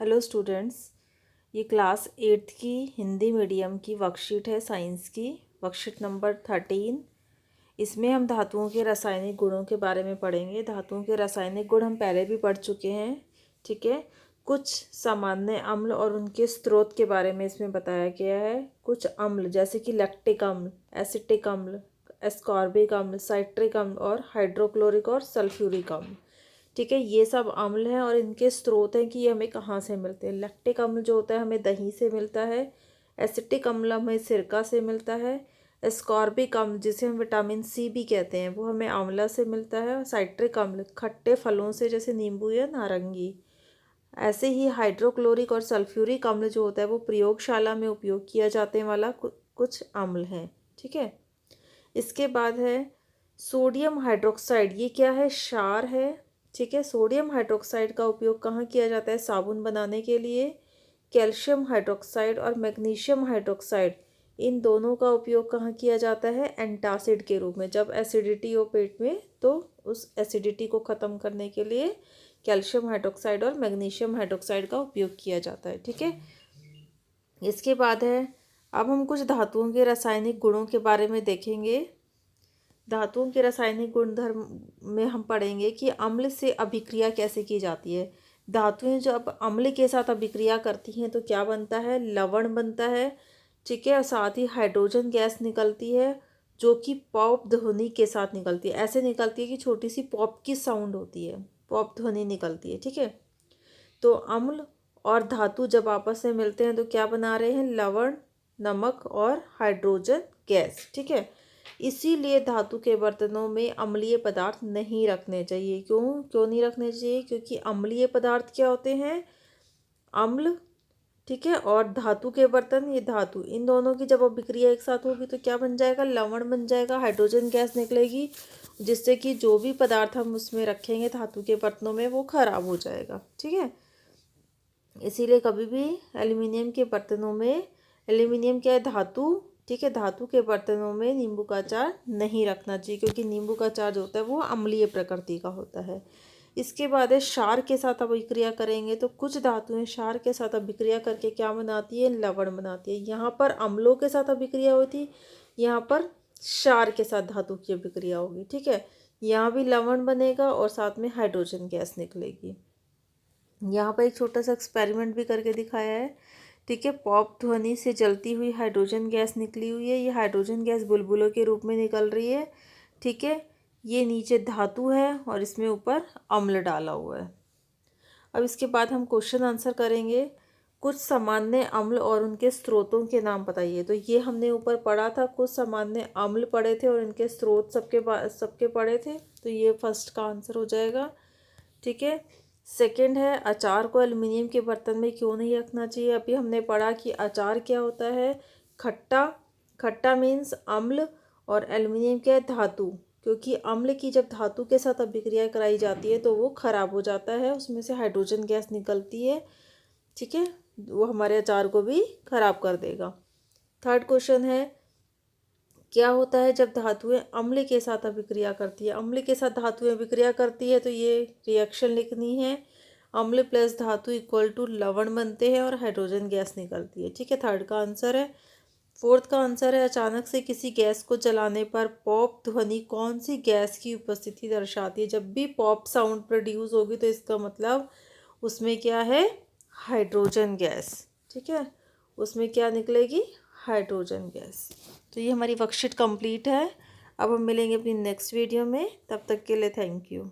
Hello students, ये class 8th की Hindi medium की वर्कशीट है साइंस की, वर्कशीट नंबर 13। इसमें हम धातुओं के रासायनिक गुणों के बारे में पढ़ेंगे। धातुओं के रासायनिक गुण हम पहले भी पढ़ चुके हैं, ठीक है। कुछ सामान्य अम्ल और उनके स्रोत के बारे में इसमें बताया गया है। कुछ अम्ल जैसे कि लैक्टिक अम्ल, एसिटिक अम्ल, एस्कॉर्बिक अम्ल, साइट्रिक अम्ल और हाइड्रोक्लोरिक और सल्फ्यूरिक अम्ल, ठीक है। ये सब अम्ल हैं और इनके स्रोत हैं कि ये हमें कहाँ से मिलते हैं। लैक्टिक अम्ल जो होता है हमें दही से मिलता है। एसिटिक अम्ल हमें सिरका से मिलता है। एस्कॉर्बिक अम्ल जिसे हम विटामिन सी भी कहते हैं वो हमें आंवला से मिलता है। और साइट्रिक अम्ल खट्टे फलों से, जैसे नींबू या नारंगी। ऐसे ही हाइड्रोक्लोरिक और सल्फ्यूरिक अम्ल जो होता है वो प्रयोगशाला में उपयोग किया जाने वाला कुछ अम्ल हैं, ठीक है। इसके बाद है सोडियम हाइड्रोक्साइड। ये क्या है? क्षार है, ठीक है। सोडियम हाइड्रोक्साइड का उपयोग कहाँ किया जाता है? साबुन बनाने के लिए। कैल्शियम हाइड्रोक्साइड और मैग्नीशियम हाइड्रोक्साइड, इन दोनों का उपयोग कहाँ किया जाता है? एंटासिड के रूप में। जब एसिडिटी हो पेट में तो उस एसिडिटी को ख़त्म करने के लिए कैल्शियम हाइड्रोक्साइड और मैग्नीशियम हाइड्रोक्साइड का उपयोग किया जाता है, ठीक है। इसके बाद है, अब हम कुछ धातुओं के रासायनिक गुणों के बारे में देखेंगे। धातुओं के रासायनिक गुणधर्म में हम पढ़ेंगे कि अम्ल से अभिक्रिया कैसे की जाती है। धातुएं जब अम्ल के साथ अभिक्रिया करती हैं तो क्या बनता है? लवण बनता है, ठीक है। और साथ ही हाइड्रोजन गैस निकलती है जो कि पॉप ध्वनि के साथ निकलती है। ऐसे निकलती है कि छोटी सी पॉप की साउंड होती है, पॉप ध्वनि निकलती है, ठीक है। तो अम्ल और धातु जब आपस में मिलते हैं तो क्या बना रहे हैं? लवण, नमक और हाइड्रोजन गैस, ठीक है। इसीलिए धातु के बर्तनों में अम्लीय पदार्थ नहीं रखने चाहिए। क्यों नहीं रखने चाहिए? क्योंकि अम्लीय पदार्थ क्या होते हैं? अम्ल, ठीक है। और धातु के बर्तन, ये धातु, इन दोनों की जब अभिक्रिया एक साथ होगी तो क्या बन जाएगा? लवण बन जाएगा, हाइड्रोजन गैस निकलेगी, जिससे कि जो भी पदार्थ हम उसमें रखेंगे धातु के बर्तनों में वो खराब हो जाएगा, ठीक है। इसीलिए कभी भी एल्युमिनियम के बर्तनों में, एल्युमिनियम क्या है? धातु, ठीक है। धातु के बर्तनों में नींबू का अचार नहीं रखना चाहिए क्योंकि नींबू का अचार जो होता है वो अम्लीय प्रकृति का होता है। इसके बाद है क्षार के साथ अभिक्रिया करेंगे तो कुछ धातुएं क्षार के साथ अभिक्रिया करके क्या बनाती है? लवण बनाती है। यहाँ पर अम्लों के साथ अभिक्रिया होती, यहाँ पर क्षार के साथ धातु की अभिक्रिया होगी, ठीक है। यहाँ भी लवण बनेगा और साथ में हाइड्रोजन गैस निकलेगी। यहाँ पर एक छोटा सा एक्सपेरिमेंट भी करके दिखाया है, ठीक है। पॉप ध्वनि से जलती हुई हाइड्रोजन गैस निकली हुई है। ये हाइड्रोजन गैस बुलबुलों के रूप में निकल रही है, ठीक है। ये नीचे धातु है और इसमें ऊपर अम्ल डाला हुआ है। अब इसके बाद हम क्वेश्चन आंसर करेंगे। कुछ सामान्य अम्ल और उनके स्रोतों के नाम बताइए। तो ये हमने ऊपर पढ़ा था, कुछ सामान्य अम्ल पढ़े थे और इनके स्रोत सबके पढ़े थे। तो ये फर्स्ट का आंसर हो जाएगा, ठीक है। सेकंड है, अचार को एल्युमिनियम के बर्तन में क्यों नहीं रखना चाहिए। अभी हमने पढ़ा कि अचार क्या होता है? खट्टा, खट्टा मीन्स अम्ल, और एल्युमिनियम क्या है? धातु। क्योंकि अम्ल की जब धातु के साथ अभिक्रिया कराई जाती है तो वो खराब हो जाता है, उसमें से हाइड्रोजन गैस निकलती है, ठीक है। वो हमारे अचार को भी खराब कर देगा। थर्ड क्वेश्चन है, क्या होता है जब धातुएं अम्ल के साथ अभिक्रिया करती है? अम्ल के साथ धातुएं अभिक्रिया करती है तो ये रिएक्शन लिखनी है। अम्ल प्लस धातु इक्वल टू लवण बनते हैं और हाइड्रोजन गैस निकलती है, ठीक है। थर्ड का आंसर है। फोर्थ का आंसर है, अचानक से किसी गैस को जलाने पर पॉप ध्वनि कौन सी गैस की उपस्थिति दर्शाती है? जब भी पॉप साउंड प्रोड्यूस होगी तो इसका मतलब उसमें क्या है? हाइड्रोजन गैस, ठीक है। उसमें क्या निकलेगी? Hydrogen gas. तो ये हमारी वर्कशीट कंप्लीट है। अब हम मिलेंगे अपनी नेक्स्ट वीडियो में, तब तक के लिए थैंक यू।